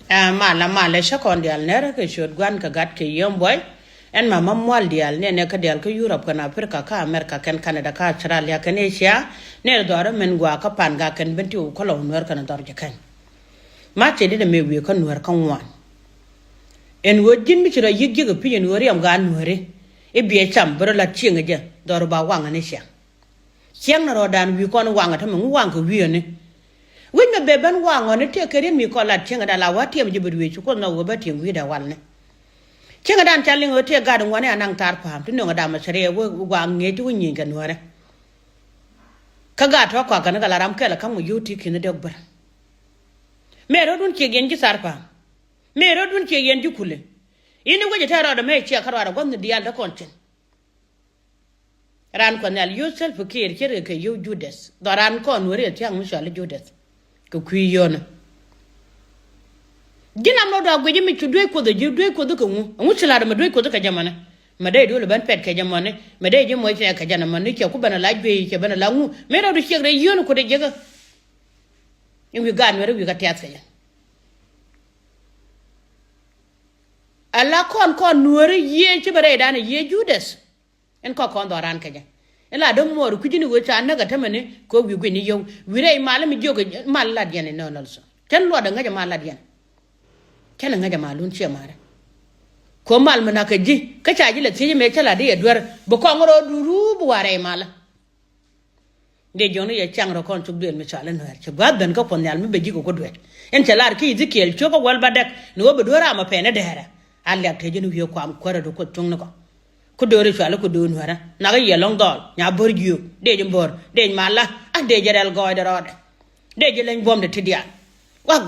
mà lấy sắc con dial nè cái chuột quan cái gắt cái yom boy en mà mual dial nè cái dial cái Europe cái Africa cái America cái Canada cái Australia cái Asia nè đó men gua cái pan cái bên tiêu cái lồng nuôi cái đó rồi cái mà chỉ để mình việc con nuôi con ngoan en wo jin mi chira yigge ga piye nuori am ga nuori e biye cham bro la chinga je dor ba wanga ne sia siang na rodan wi kon wanga tam ngu wanga wi ne wi me be ban wanga ne te kere mi ko la chinga da la wati am je bedwe chu ko na wo ba ti wi da wal ne chinga dan chaling o te ga dan wani anang tar pam tu no da ma sere wo wa nge tu nyi ga nuore ka ga to kwa ka na ga la ram ke la kam yuti kin de bar me ro dun ke gen ji sarpa me ro dun ke gen ji kule ini waje tara da mai ciya karwa da gwamnati diyal da kontin ran kon al yourself kir kire ke you judas da ran kon wore ti an misal judas ko kuyona gina no da gwaje mi tudwe ko da judwe ko da kan mu cila da madwe ko da ka jamana madai dole ban pet ka jamana madai je mo ci ka jana man ke ku bana lajbe ke bana langu me ro du shegre yono ko da jega in wi gan wore wi ka tiat ka alla kon nuori ye ci bare dana ye judas en ko kon doran kaje ela do mor ku jini wo ta naga tamane ko wi gweni yow wi re malami jogo mal lad yene non so ken lo da ngaja mal lad yene ken ngaja malun ci mare ko mal mana ka ji ka caji la ci me kala de edwar bo ko ngoro duru bu ware mala de jono ye changro kon tuk den mi sala no ci badan ko kon yal mi be ji ko dwet en talar ki zikel ci ko wal badak no be dora ma pene dehera alla te jenu yo ko am kore do ko tungna ko dore so ala ko do nuara na ga yelong dol nya borgiyo de jembor de mala ande jerel goy de rode de jelen bomde tidian wa